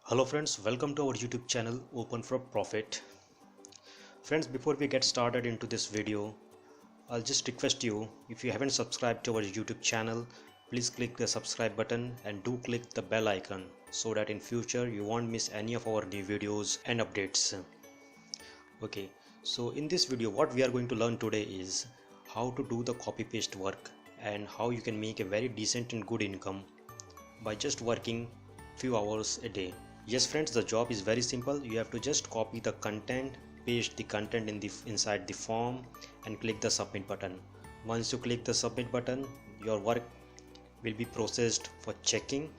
Hello friends, welcome to our YouTube channel Open for Profit. Friends, before we get started into this video, I'll just request you, if you haven't subscribed to our YouTube channel, please click the subscribe button and do click the bell icon so that in future you won't miss any of our new videos and updates. Okay, so in this video what we are going to learn today is how to do the copy paste work and how you can make a very decent and good income by just working few hours a day. Yes friends, the job is very simple. You have to just copy the content, paste the content inside the form and click the submit button. Once you click the submit button, your work will be processed for checking.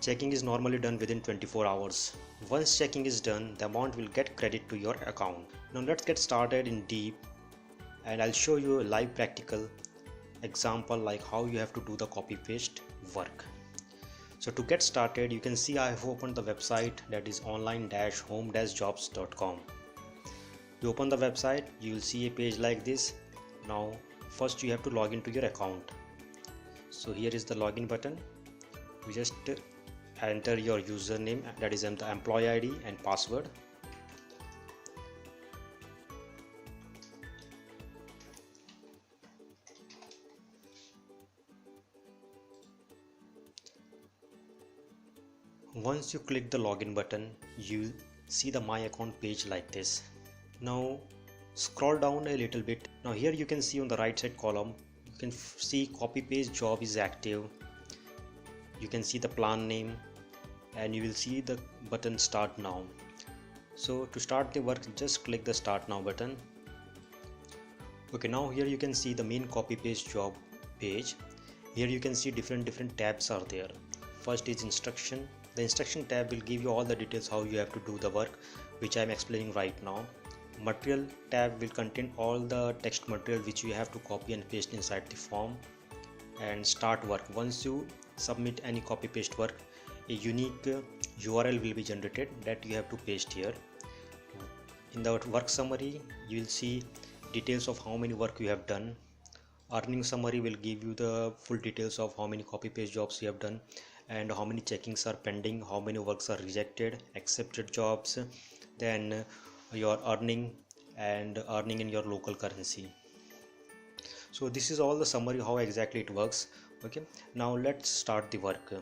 Checking is normally done within 24 hours. Once checking is done, the amount will get credit to your account. Now let's get started in deep and I'll show you a live practical example like how you have to do the copy paste work. So to get started, you can see I have opened the website, that is online-home-jobs.com. You open the website, you will see a page like this. Now first you have to log into your account. So here is the login button. You just enter your username, that is the employee ID and password. Once you click the login button, you'll see the my account page like this. Now scroll down a little bit. Now here you can see on the right side column, you can see copy paste job is active. You can see the plan name and you will see the button start now. So to start the work, just click the start now button. Okay, now here you can see the main copy paste job page. Here you can see different tabs are there. First is instruction. The instruction tab will give you all the details how you have to do the work, which I am explaining right now. Material tab will contain all the text material which you have to copy and paste inside the form. And start work. Once you submit any copy paste work, a unique URL will be generated that you have to paste here. In the work summary, you will see details of how many work you have done. Earning summary will give you the full details of how many copy paste jobs you have done and how many checkings are pending, how many works are rejected, accepted jobs, then your earning and earning in your local currency. So this is all the summary how exactly it works. Okay, now let's start the work.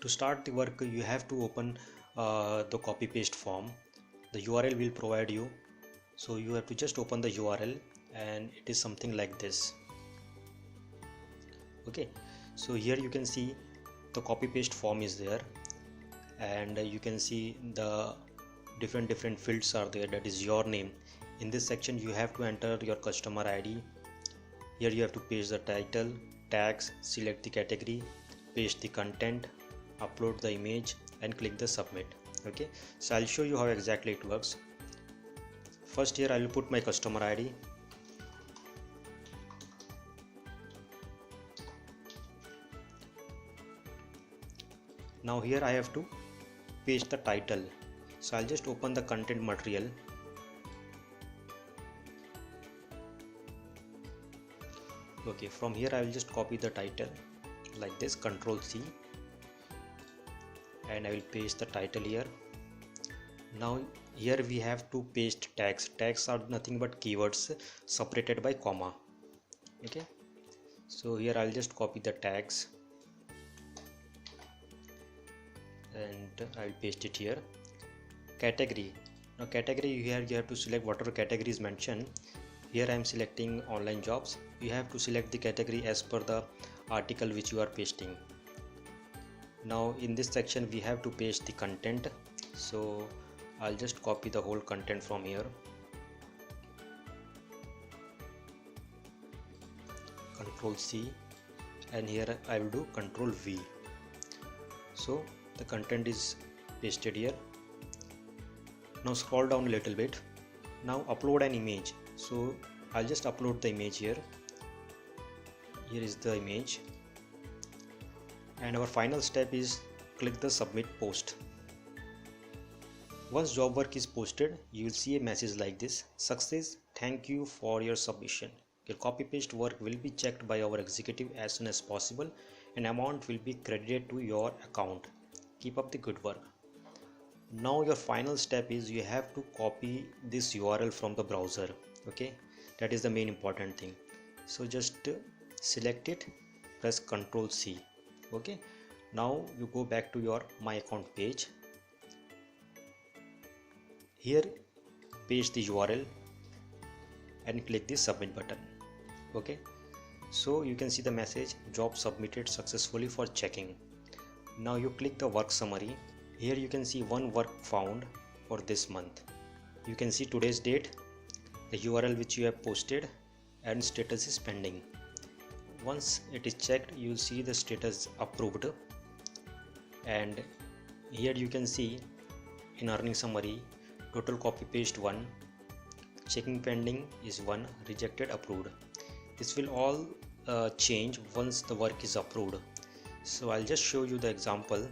To start the work, you have to open the copy paste form. The URL will provide you, so you have to just open the URL and it is something like this. Okay, so here you can see the copy paste form is there and you can see the different fields are there, that is your name. In this section you have to enter your customer ID. Here you have to paste the title, tags, select the category, paste the content, upload the image and click the submit. Okay, so I'll show you how exactly it works. First here I will put my customer ID. Now here I have to paste the title, so I'll just open the content material. Okay, from here I will just copy the title like this, Ctrl C, and I will paste the title here. Now here we have to paste tags. Tags are nothing but keywords separated by comma. Okay, so here I'll just copy the tags and I'll paste it here. Category. Now category, here you have to select whatever category is mentioned. Here I am selecting online jobs. You have to select the category as per the article which you are pasting. Now in this section we have to paste the content, so I'll just copy the whole content from here. Ctrl C, and here I will do Ctrl V. So the content is pasted here. Now scroll down a little bit. Now upload an image. So I'll just upload the image here. Here is the image. And our final step is click the submit post. Once job work is posted, you will see a message like this: success, thank you for your submission. Your copy paste work will be checked by our executive as soon as possible and amount will be credited to your account. Keep up the good work. Now your final step is you have to copy this URL from the browser. Okay, that is the main important thing. So just select it, press Ctrl C. Okay, now you go back to your my account page. Here paste the URL and click the submit button. Okay, so you can see the message job submitted successfully for checking. Now you click the work summary. Here you can see one work found for this month. You can see today's date, the URL which you have posted, and status is pending. Once it is checked, you will see the status approved, and here you can see in earning summary total copy paste 1, checking pending is 1, rejected approved. This will all change once the work is approved. So I'll just show you the example.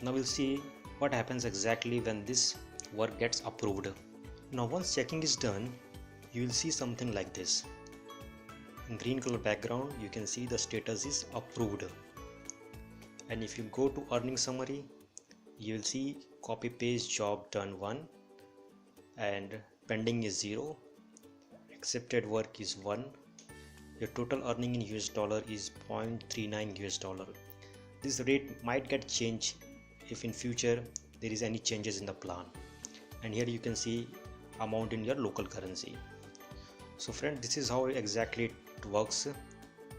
Now we'll see what happens exactly when this work gets approved. Now once checking is done, you will see something like this. In green color background, you can see the status is approved. And if you go to earning summary, you will see copy paste job done 1 and pending is 0, accepted work is 1. Your total earning in US dollar is $0.39 US. This rate might get changed if in future there is any changes in the plan. And here you can see amount in your local currency. So friend, this is how exactly it works.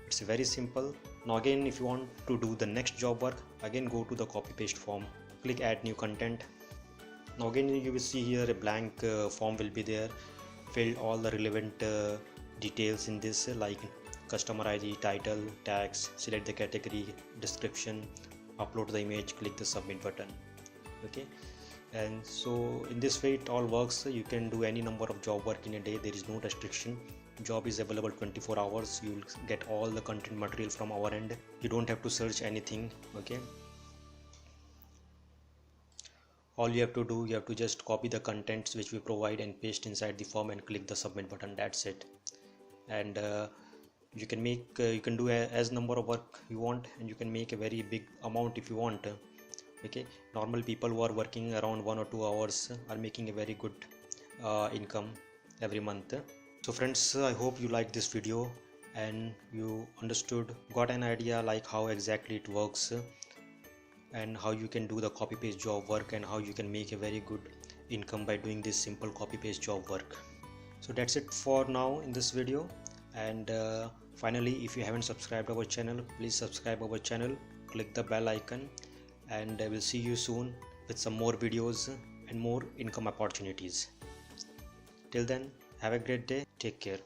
It's very simple. Now again, if you want to do the next job work, again go to the copy paste form, click add new content. Now again you will see here a blank form will be there. Fill all the relevant details in this like customer ID, title, tags, select the category, description, upload the image, click the submit button. Okay, and so in this way it all works. You can do any number of job work in a day. There is no restriction. Job is available 24 hours. You will get all the content material from our end. You don't have to search anything. Okay, all you have to do, you have to just copy the contents which we provide and paste inside the form and click the submit button. That's it. And you can make you can do as number of work you want, and you can make a very big amount if you want. Okay, normal people who are working around 1 or 2 hours are making a very good income every month. So friends, I hope you liked this video and you understood, got an idea like how exactly it works and how you can do the copy paste job work and how you can make a very good income by doing this simple copy paste job work. So that's it for now in this video. And finally, if you haven't subscribed our channel, please subscribe our channel, click the bell icon, and I will see you soon with some more videos and more income opportunities. Till then, have a great day. Take care.